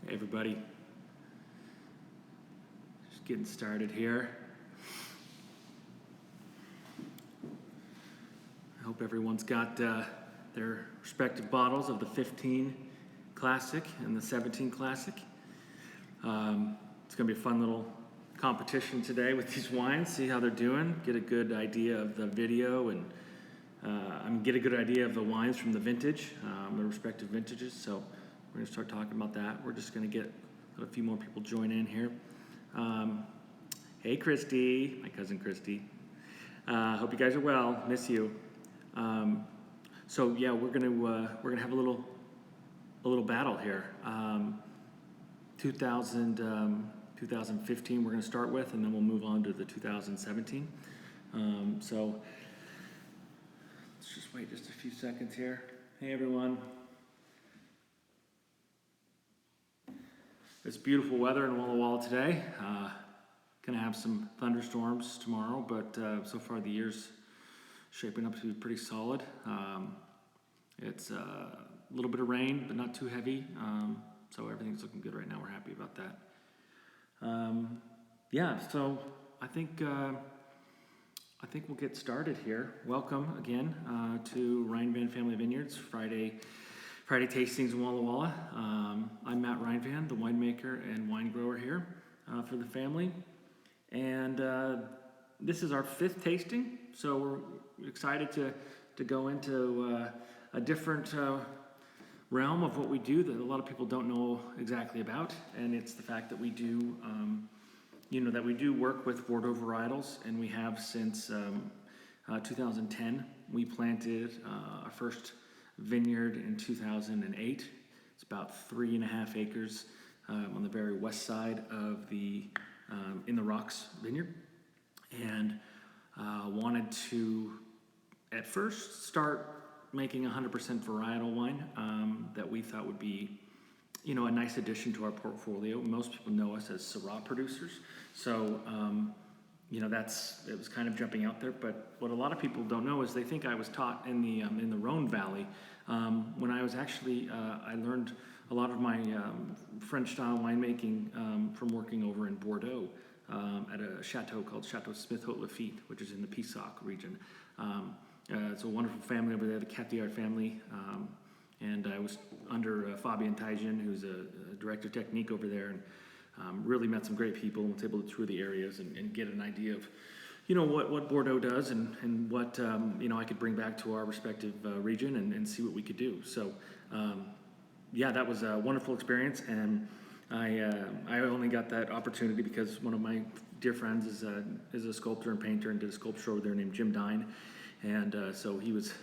Hey everybody, just getting started here. I hope everyone's got their respective bottles of the 15 Classic and the 17 Classic. It's going to be a fun little competition today with these wines, see how they're doing, get a good idea of the video and get a good idea of the wines from the vintage, their respective vintages. So we're going to start talking about that. We're just going to get a few more people join in here. Hey Christy, my cousin Christy. Hope you guys are well. Miss you. So yeah, we're gonna have a little battle here. 2015 we're gonna start with, and then we'll move on to the 2017. So let's just wait just a few seconds here. Hey everyone. It's beautiful weather in Walla Walla today. Gonna have some thunderstorms tomorrow, but so far the year's shaping up to be pretty solid. It's a little bit of rain, but not too heavy. So everything's looking good right now. We're happy about that. Yeah, so I think we'll get started here. Welcome again to Reinvan Family Vineyards Friday tastings in Walla Walla. I'm Matt Reinvan, the winemaker and wine grower here for the family. And this is our 5th tasting, so we're excited to go into a different realm of what we do that a lot of people don't know exactly about. And it's the fact that we do, work with Bordeaux varietals, and we have since 2010. We planted our first vineyard in 2008. It's about 3.5 acres on the very west side of the In the Rocks vineyard, and wanted to at first start making 100% varietal wine that we thought would be a nice addition to our portfolio. Most people know us as Syrah producers, so it was kind of jumping out there. But what a lot of people don't know is they think I was taught in the Rhone Valley. When I was actually, I learned a lot of my French-style winemaking from working over in Bordeaux at a chateau called Chateau Smith-Haute-Lafitte, which is in the Pessac region. It's a wonderful family over there, the Catillard family, and I was under Fabien Taïgen, who's a director of technique over there, and really met some great people and was able to tour the areas and get an idea of what Bordeaux does and what I could bring back to our respective region and see what we could do. So yeah, that was a wonderful experience, and I only got that opportunity because one of my dear friends is a sculptor and painter and did a sculpture over there named Jim Dine, and so he was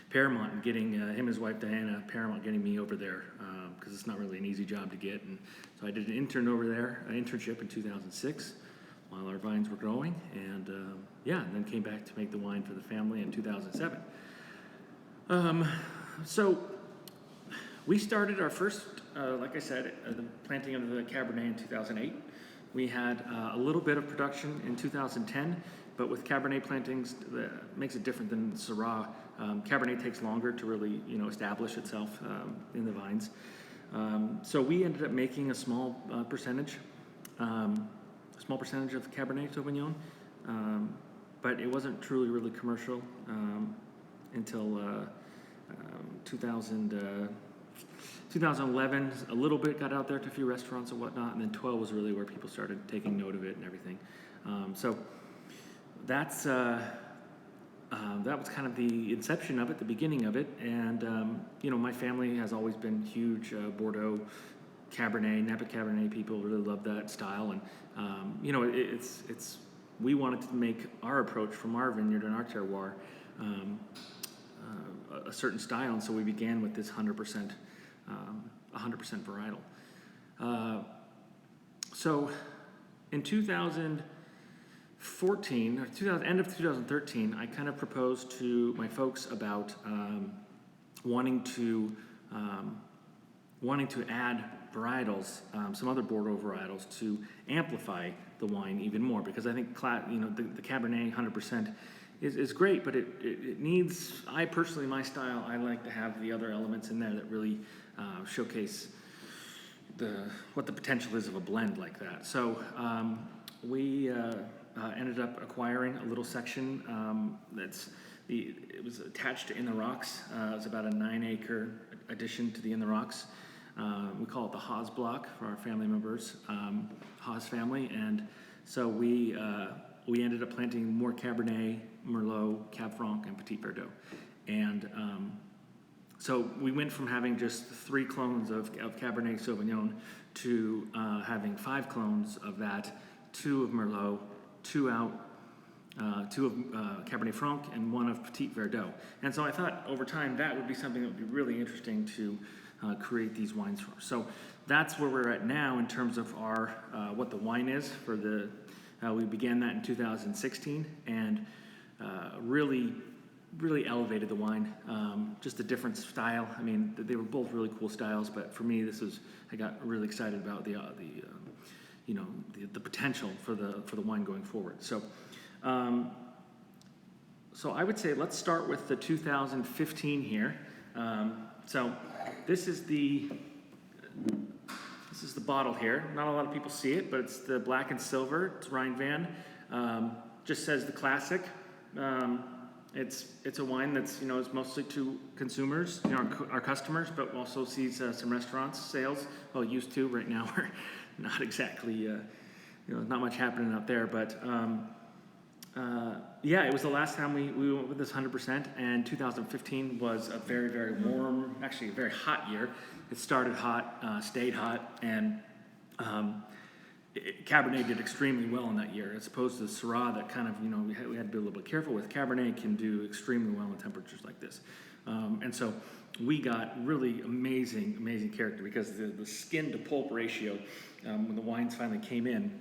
paramount in getting him and his wife Diana paramount getting me over there because it's not really an easy job to get. And so I did an internship in 2006 while our vines were growing, and and then came back to make the wine for the family in 2007. So we started our first, like I said, the planting of the Cabernet in 2008. We had a little bit of production in 2010, but with Cabernet plantings, that makes it different than Syrah. Cabernet takes longer to really, establish itself in the vines. So we ended up making a small percentage of Cabernet Sauvignon, but it wasn't truly really commercial until 2011, a little bit got out there to a few restaurants and whatnot, and then 12 was really where people started taking note of it and everything. So that was kind of the inception of it, the beginning of it. And my family has always been huge Bordeaux Cabernet, Napa Cabernet people. Really love that style, and we wanted to make our approach from our vineyard and our terroir a certain style, and so we began with this 100% varietal. So in 2014 or end of 2013, I kind of proposed to my folks about wanting to add varietals, some other Bordeaux varietals, to amplify the wine even more, because I think the Cabernet 100% is great, but it needs, my style, I like to have the other elements in there that really showcase what the potential is of a blend like that. So we ended up acquiring a little section it was attached to In the Rocks. It was about a 9-acre addition to the In the Rocks. We call it the Haas block for our family members, Haas family, and so we ended up planting more Cabernet, Merlot, Cab Franc, and Petit Verdot, and so we went from having just 3 clones of Cabernet Sauvignon to having 5 clones of that, 2 of Merlot, 2 of Cabernet Franc, and 1 of Petit Verdot. And so I thought over time that would be something that would be really interesting to create these wines for. So that's where we're at now in terms of our what the wine is for the. We began that in 2016 and really elevated the wine. Just a different style. I mean, they were both really cool styles, but for me, I got really excited about the potential for the wine going forward. So I would say let's start with the 2015 here. So this is the bottle here. Not a lot of people see it, but it's the black and silver. It's Rhine Van. Just says the Classic. It's a wine that's is mostly to consumers, our customers, but also sees some restaurants sales. Well, used to. Right now we're not exactly not much happening out there, but it was the last time we went with this 100%, and 2015 was a very, very warm, actually a very hot year. It started hot, stayed hot, and Cabernet did extremely well in that year, as opposed to the Syrah that kind of, we had to be a little bit careful with. Cabernet can do extremely well in temperatures like this. And so we got really amazing character because the skin to pulp ratio, when the wines finally came in,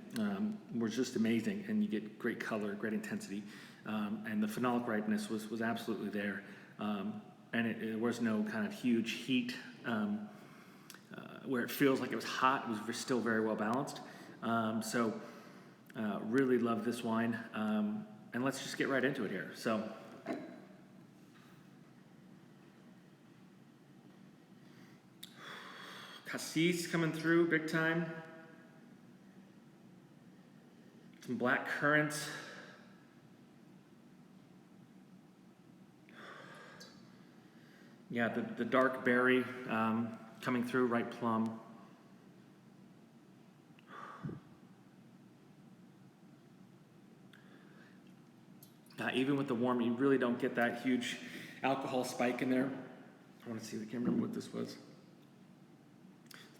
was just amazing, and you get great color, great intensity, and the phenolic ripeness was absolutely there, and there was no kind of huge heat where it feels like it was hot. It was still very well balanced. So really love this wine, and let's just get right into it here. So. Cassis coming through big time. Some black currants. Yeah, the dark berry coming through, ripe plum. Even with the warm, you really don't get that huge alcohol spike in there. I want to see, I can't remember what this was.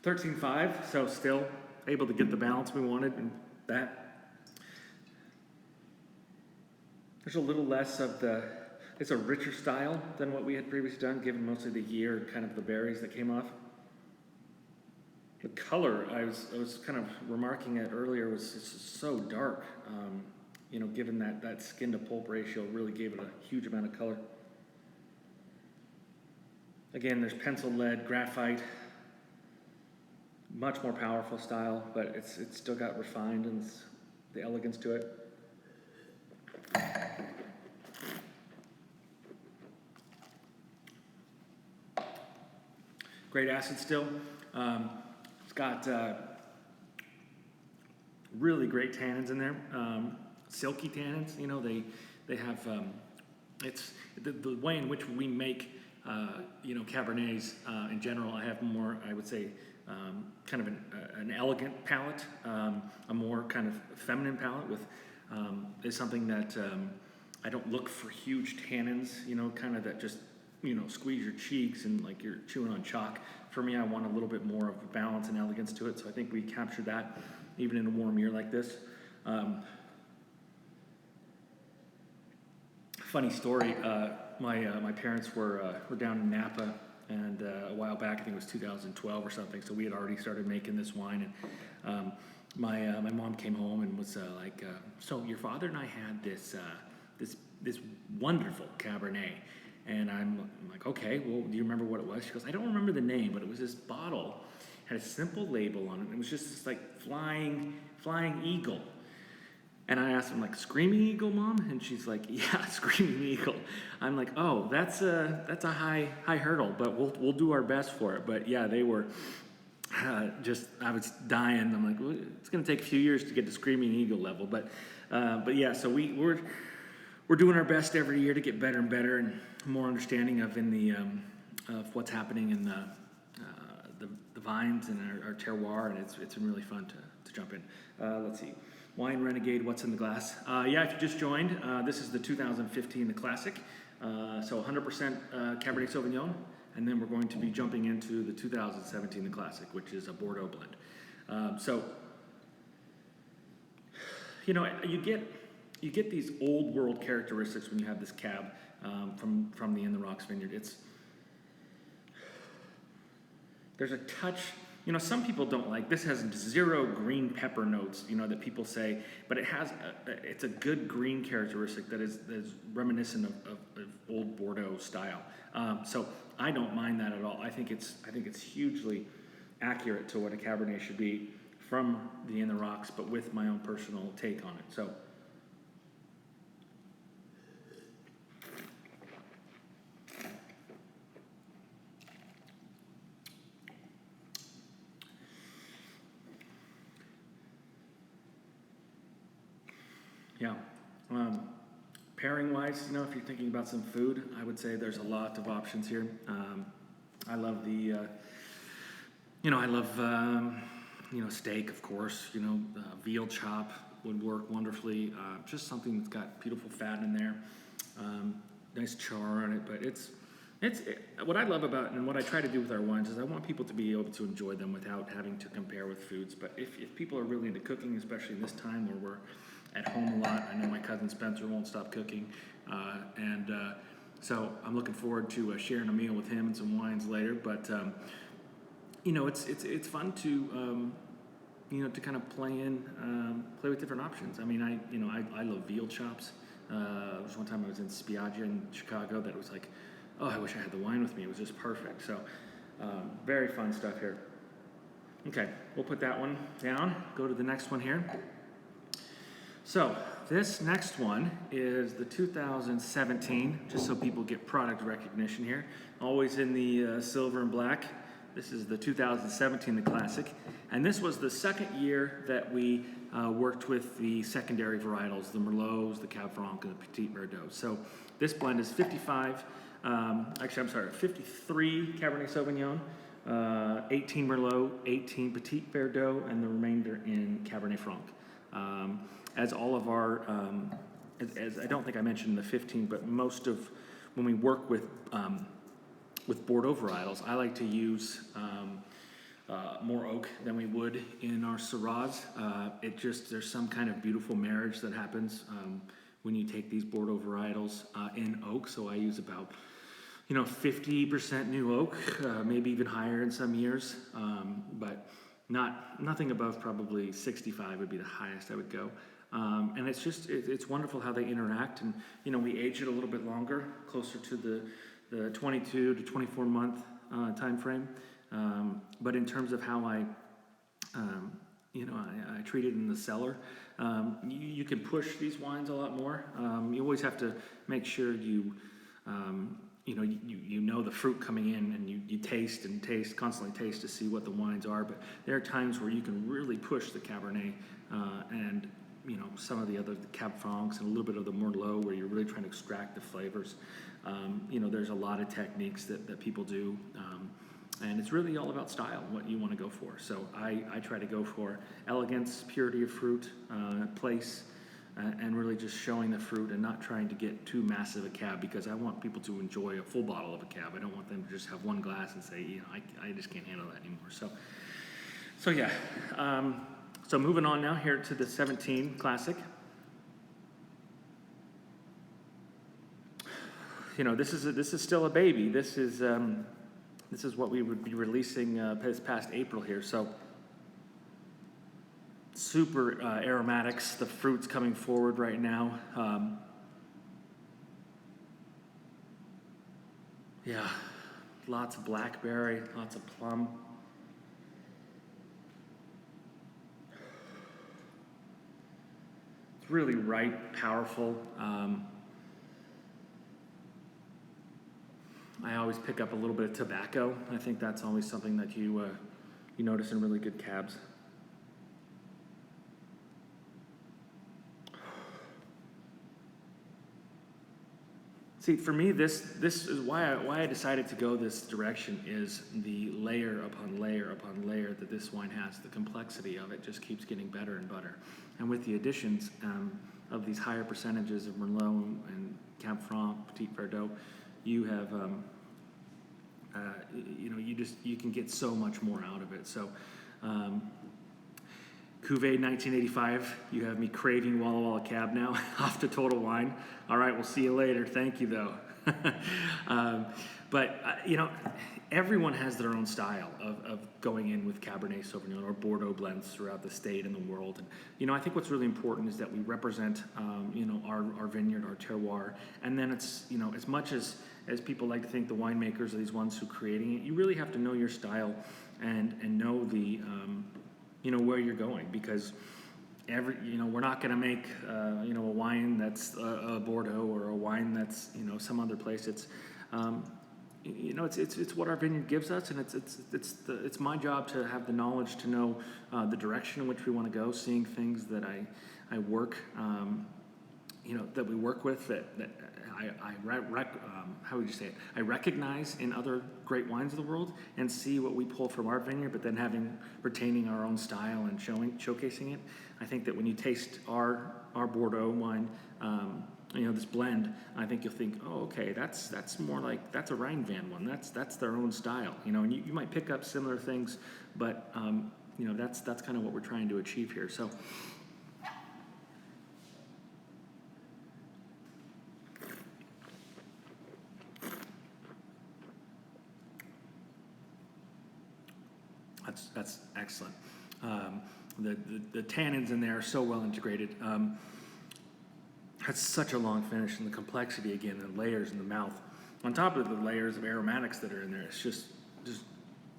13.5, so still able to get the balance we wanted in that. There's a little less of it's a richer style than what we had previously done, given mostly the year, kind of the berries that came off. The color, I was kind of remarking at earlier, was just so dark. Given that skin to pulp ratio really gave it a huge amount of color. Again, there's pencil lead, graphite. Much more powerful style, but it's still got refined and the elegance to it. Great acid still. It's got really great tannins in there. Silky tannins. They have it's the way in which we make Cabernets in general. I have more, I would say, kind of an elegant palate, a more kind of feminine palate with is something that I don't look for huge tannins, kind of that just squeeze your cheeks and like you're chewing on chalk. For me, I want a little bit more of a balance and elegance to it, so I think we captured that even in a warm year like this. Funny story, my parents were down in Napa, and a while back, I think it was 2012 or something, so we had already started making this wine, and my mom came home and was like, so your father and I had this wonderful Cabernet. And I'm like, okay, well, do you remember what it was? She goes, I don't remember the name, but it was this bottle, had a simple label on it. It was just this like flying eagle. And I asked him, like, Screaming Eagle, Mom? And she's like, yeah, Screaming Eagle. I'm like, oh, that's a high hurdle, but we'll do our best for it. But yeah, they were I was dying. I'm like, well, it's going to take a few years to get to Screaming Eagle level, but yeah. So we're doing our best every year to get better and better and more understanding of of what's happening in the vines and our terroir, and it's been really fun to jump in. Let's see, Wine Renegade, what's in the glass? Yeah, if you just joined, this is the 2015 the Classic, so 100% Cabernet Sauvignon. And then we're going to be jumping into the 2017 the Classic, which is a Bordeaux blend. So, you know, you get these old world characteristics when you have this cab from the In the Rocks vineyard. There's a touch. You know, some people don't like this. Has zero green pepper notes. You know that people say, but it's a good green characteristic that is reminiscent of old Bordeaux style. So I don't mind that at all. I think it's hugely accurate to what a Cabernet should be from the In the Rocks, but with my own personal take on it. So. Yeah. Pairing wise, you know, if you're thinking about some food, I would say there's a lot of options here. I love steak, of course. You know, veal chop would work wonderfully. Just something that's got beautiful fat in there, nice char on it. But it's what I love about and what I try to do with our wines is I want people to be able to enjoy them without having to compare with foods. But if people are really into cooking, especially in this time where we're at home a lot. I know my cousin Spencer won't stop cooking, so I'm looking forward to sharing a meal with him and some wines later. But you know, it's fun to to kind of play with different options. I mean, I love veal chops. There was one time I was in Spiaggia in Chicago that was like, oh, I wish I had the wine with me. It was just perfect. So very fun stuff here. Okay, we'll put that one down. Go to the next one here. So this next one is the 2017, just so people get product recognition here. Always in the silver and black. This is the 2017 the Classic. And this was the second year that we worked with the secondary varietals, the Merlots, the Cab Franc, and the Petit Verdot. So this blend is 53 Cabernet Sauvignon, 18 Merlot, 18 Petit Verdot, and the remainder in Cabernet Franc. As all of our, as I don't think I mentioned the 15, but most of when we work with Bordeaux varietals, I like to use more oak than we would in our Syrahs. There's some kind of beautiful marriage that happens when you take these Bordeaux varietals in oak. So I use about 50% new oak, maybe even higher in some years, but nothing above probably 65 would be the highest I would go. And it's wonderful how they interact, and we age it a little bit longer, closer to the 22 to 24 month time frame. But in terms of how I treat it in the cellar, you can push these wines a lot more. You always have to make sure you know the fruit coming in, and you constantly taste to see what the wines are. But there are times where you can really push the Cabernet and some of the other Cab Francs and a little bit of the Merlot, where you're really trying to extract the flavors. There's a lot of techniques that people do, and it's really all about style, what you want to go for. So I try to go for elegance, purity of fruit, place, and really just showing the fruit and not trying to get too massive a cab, because I want people to enjoy a full bottle of a cab. I don't want them to just have one glass and say, I just can't handle that anymore. So yeah. So moving on now here to the 17 Classic. This is still a baby. This is what we would be releasing this past April here. So super aromatics. The fruit's coming forward right now. Yeah, lots of blackberry, lots of plum. It's really ripe, powerful. I always pick up a little bit of tobacco. I think that's always something that you you notice in really good cabs. See, for me, this is why I decided to go this direction, is the layer upon layer upon layer that this wine has. The complexity of it just keeps getting better and better. And with the additions of these higher percentages of Merlot and Cab Franc, Petit Verdot, you have, you can get so much more out of it. So, Cuvée 1985, you have me craving Walla Walla Cab now, off to Total Wine. All right, we'll see you later. Thank you, though. Everyone has their own style of going in with Cabernet Sauvignon or Bordeaux blends throughout the state and the world. And, I think what's really important is that we represent, our vineyard, our terroir. And then it's, as much as people like to think the winemakers are these ones who are creating it, you really have to know your style and know the... where you're going, because we're not going to make a wine that's a Bordeaux or a wine that's some other place. It's it's what our vineyard gives us, and it's my job to have the knowledge to know the direction in which we want to go, seeing things that I work that we work with that how would you say it? I recognize in other great wines of the world, and see what we pull from our vineyard, but then retaining our own style and showcasing it. I think that when you taste our Bordeaux wine, this blend, I think you'll think, oh, okay, that's more like, that's a Rheinvan one. That's their own style, and you might pick up similar things, but that's kind of what we're trying to achieve here. So. That's excellent. The tannins in there are so well integrated. That's such a long finish, and the complexity again, the layers in the mouth, on top of the layers of aromatics that are in there. It's just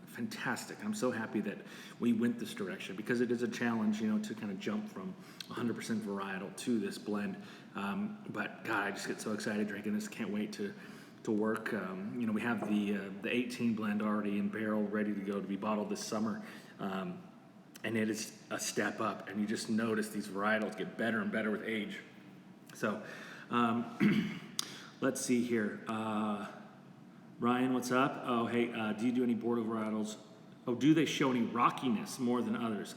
fantastic. I'm so happy that we went this direction, because it is a challenge, to kind of jump from 100% varietal to this blend. But God, I just get so excited drinking this. Can't wait to work. We have the 18 blend already in barrel, ready to go to be bottled this summer, and it is a step up. And you just notice these varietals get better and better with age. So, let's see here. Ryan, what's up? Oh, hey, do you do any Bordeaux varietals? Oh, do they show any rockiness more than others?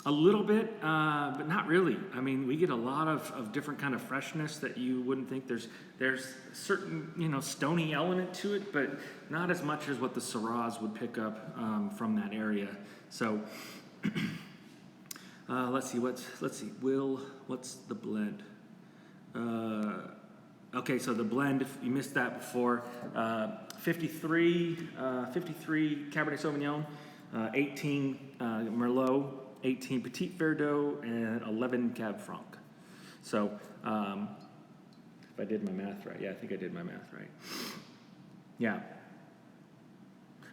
A little bit, but not really. I mean, we get a lot of different kind of freshness that you wouldn't think. There's a certain, stony element to it, but not as much as what the Syrahs would pick up from that area. So, let's see. Will, what's the blend? Okay, so the blend, if you missed that before, 53 Cabernet Sauvignon, 18 Merlot, 18 Petit Verdot, and 11 Cab Franc. So, if I did my math right, I think I did my math right. Yeah.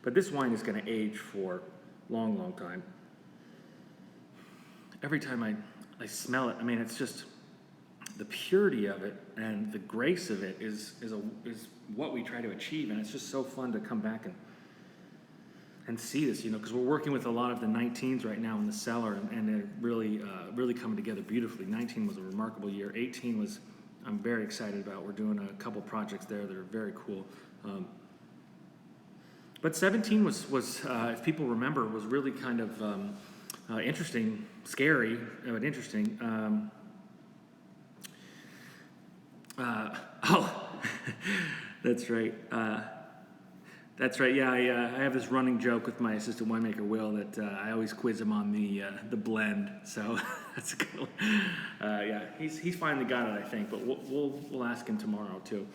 But this wine is going to age for a long, long time. Every time I smell it, I mean, it's just the purity of it and the grace of it is what we try to achieve, and it's just so fun to come back and see this, because we're working with a lot of the 19s right now in the cellar, and they're really coming together beautifully. 19 was a remarkable year. 18 was, I'm very excited about. We're doing a couple projects there that are very cool. But 17 was if people remember, was really kind of interesting, scary, but interesting. That's right. That's right. Yeah, I have this running joke with my assistant winemaker Will that I always quiz him on the blend. So that's cool. Yeah, he's finally got it, I think. But we'll ask him tomorrow too.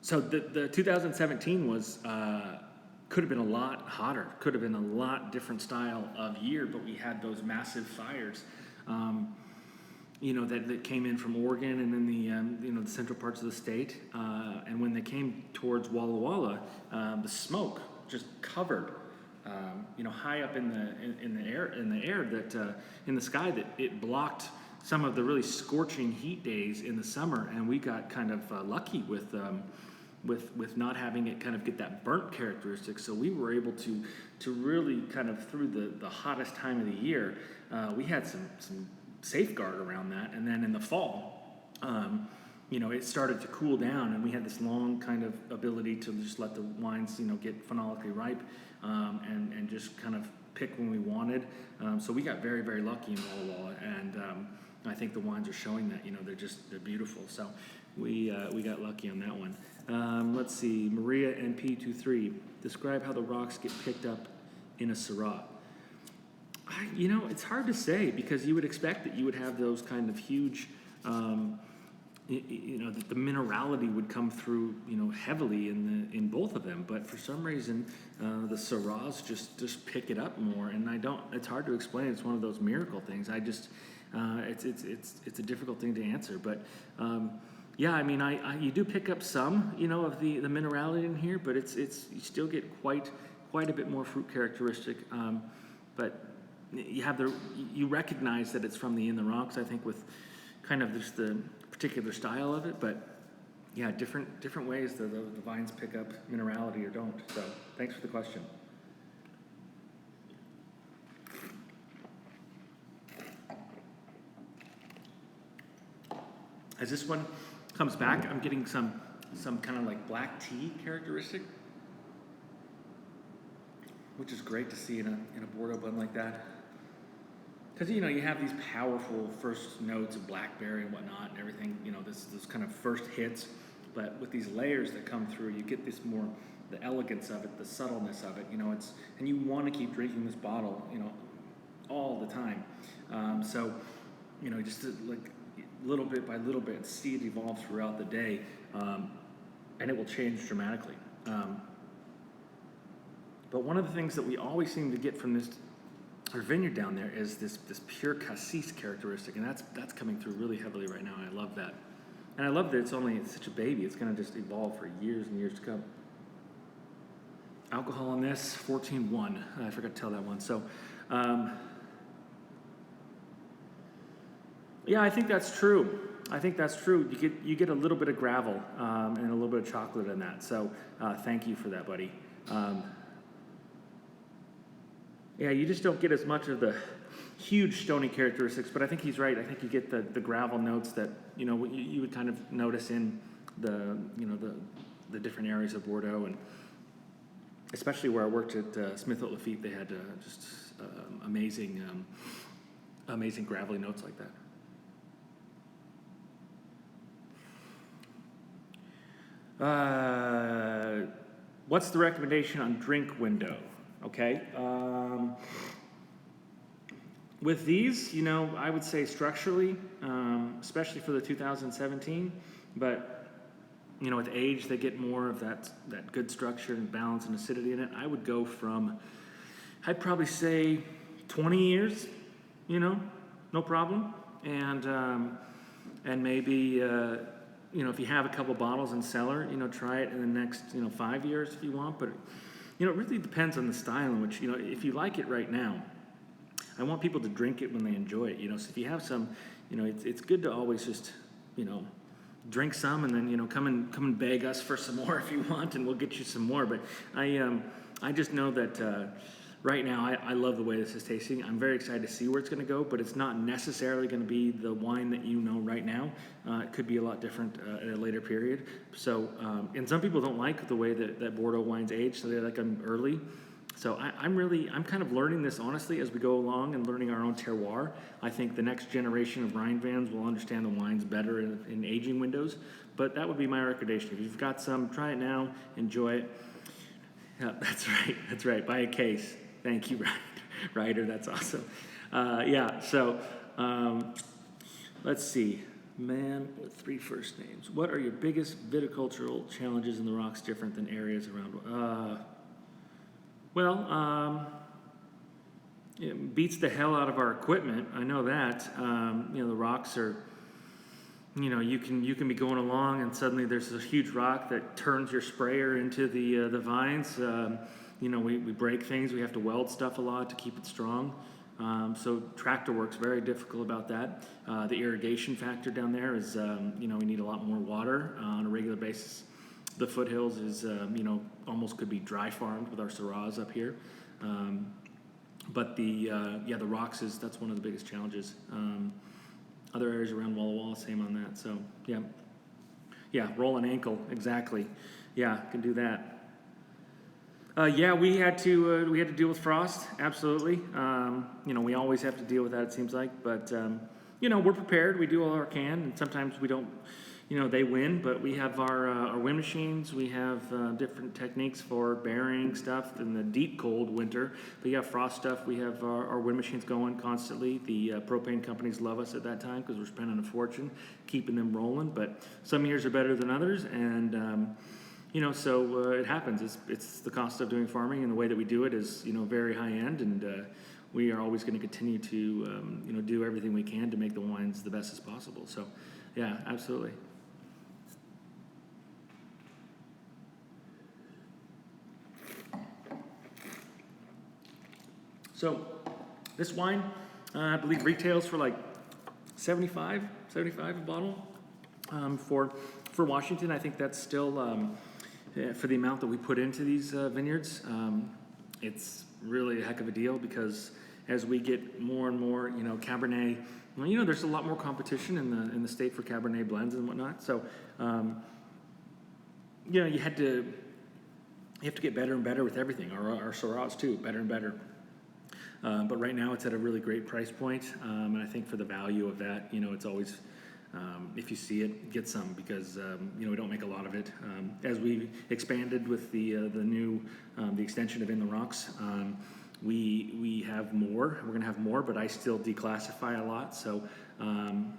So the 2017 was could have been a lot hotter. Could have been a lot different style of year. But we had those massive fires. That came in from Oregon and then the central parts of the state. And when they came towards Walla Walla, the smoke just covered, high up in the air that in the sky, that it blocked some of the really scorching heat days in the summer. And we got kind of lucky with with not having it kind of get that burnt characteristic. So we were able to really kind of through the hottest time of the year, we had some safeguard around that. And then in the fall, it started to cool down, and we had this long kind of ability to just let the wines, get phenolically ripe, and just kind of pick when we wanted. So we got very, very lucky in Walla Walla, and I think the wines are showing that, they're beautiful. So we got lucky on that one. Let's see, Maria NP23, describe how the rocks get picked up in a Syrah. It's hard to say, because you would expect that you would have those kind of huge, that the minerality would come through, heavily in both of them. But for some reason, the Syrahs just pick it up more, and it's hard to explain. It's one of those miracle things. It's a difficult thing to answer, but you do pick up some, of the minerality in here, but you still get quite a bit more fruit characteristic. But you recognize that it's from the in the rocks, I think, with kind of just the particular style of it. But yeah, different ways the vines pick up minerality or don't. So thanks for the question. As this one comes back, I'm getting some kind of like black tea characteristic, which is great to see in a Bordeaux blend like that. Because you have these powerful first notes of blackberry and whatnot and everything, this kind of first hits, but with these layers that come through, you get this more, the elegance of it, the subtleness of it, and you want to keep drinking this bottle, all the time. Just like little bit by little bit, see it evolve throughout the day, and it will change dramatically. But one of the things that we always seem to get from our vineyard down there is this pure cassis characteristic, and that's coming through really heavily right now, and I love that. And I love that it's such a baby. It's going to just evolve for years and years to come. Alcohol on this, 14.1. I forgot to tell that one. So, yeah, I think that's true. You get a little bit of gravel and a little bit of chocolate in that. So thank you for that, buddy. Yeah, you just don't get as much of the huge stony characteristics, but I think he's right. I think you get the gravel notes that you would kind of notice in the different areas of Bordeaux, and especially where I worked at Smith Haute Lafitte, they had just amazing gravelly notes like that. What's the recommendation on drink window? Okay. With these, I would say structurally, especially for the 2017, but, with age, they get more of that good structure and balance and acidity in it. I would go I'd probably say 20 years, no problem. And maybe, if you have a couple bottles in cellar, try it in the next, 5 years if you want. But, it really depends on the style in which, if you like it right now, I want people to drink it when they enjoy it. So if you have some, it's good to always just, drink some and then, come and beg us for some more if you want, and we'll get you some more. But I just know that right now I love the way this is tasting. I'm very excited to see where it's going to go, but it's not necessarily going to be the wine that right now. It could be a lot different at a later period. So, and some people don't like the way that Bordeaux wines age, so they like them early. So I'm kind of learning this honestly as we go along and learning our own terroir. I think the next generation of Rhine vans will understand the wines better in aging windows. But that would be my recommendation. If you've got some, try it now, enjoy it. Yeah, that's right. Buy a case. Thank you, Ryder. That's awesome. Let's see. Man with 3 first names. What are your biggest viticultural challenges in the rocks different than areas around? It beats the hell out of our equipment. I know that. The rocks are, you can be going along and suddenly there's a huge rock that turns your sprayer into the vines. We break things. We have to weld stuff a lot to keep it strong. So tractor work's very difficult about that. The irrigation factor down there is, we need a lot more water on a regular basis. The foothills is, almost could be dry farmed with our Syrahs up here. But the rocks that's one of the biggest challenges. Other areas around Walla Walla, same on that. So roll an ankle, exactly. Yeah, can do that. We had to deal with frost, absolutely. We always have to deal with that, it seems like. But we're prepared. We do all our can, and sometimes we don't. They win, but we have our wind machines. We have different techniques for burying stuff in the deep cold winter. But frost stuff. We have our wind machines going constantly. The propane companies love us at that time because we're spending a fortune keeping them rolling. But some years are better than others, and so it happens. It's the cost of doing farming, and the way that we do it is very high end, and we are always going to continue to do everything we can to make the wines the best as possible. So yeah, absolutely. So this wine, I believe, retails for like $75 a bottle. For Washington, I think that's still for the amount that we put into these vineyards. It's really a heck of a deal because as we get more and more, Cabernet, there's a lot more competition in the state for Cabernet blends and whatnot. So, you have to get better and better with everything. Our Syrahs too, better and better. But right now it's at a really great price point, and I think for the value of that, it's always, if you see it, get some because we don't make a lot of it. As we expanded with the new the extension of In the Rocks, we have more. We're going to have more, but I still declassify a lot. So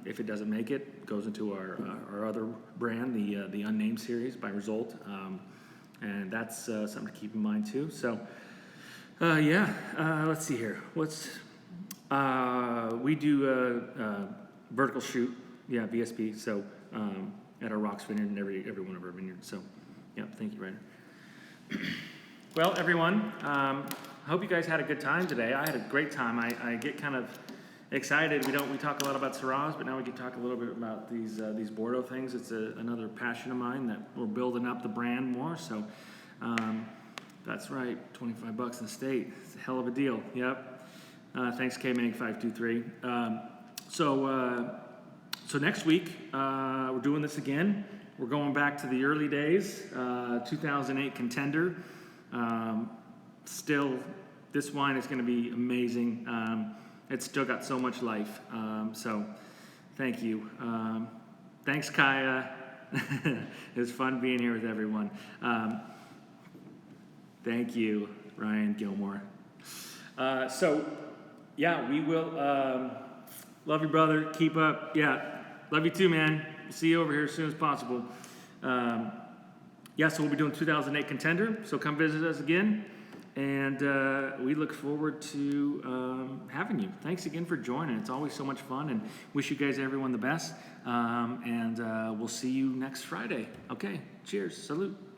if it doesn't make it, it goes into our other brand, the Unnamed series by Result, and that's something to keep in mind too. So. Let's see here. We do vertical shoot, VSP. So at our Rocks vineyard and every one of our vineyards. So thank you, Ryder. Well, everyone, I hope you guys had a good time today. I had a great time. I get kind of excited. We talk a lot about Syrahs, but now we can talk a little bit about these Bordeaux things. It's another passion of mine that we're building up the brand more. So. That's right, $25 in the state. It's a hell of a deal. Yep. Thanks, K-Mag523. So next week, we're doing this again. We're going back to the early days, 2008 Contender. Still, this wine is going to be amazing. It's still got so much life. So thank you. Thanks, Kaya. It was fun being here with everyone. Thank you, Ryan Gilmore. We will. Love you, brother. Keep up. Yeah, love you too, man. We'll see you over here as soon as possible. So we'll be doing 2008 Contender. So come visit us again, and we look forward to having you. Thanks again for joining. It's always so much fun, and wish you guys everyone the best. And we'll see you next Friday. Okay. Cheers. Salute.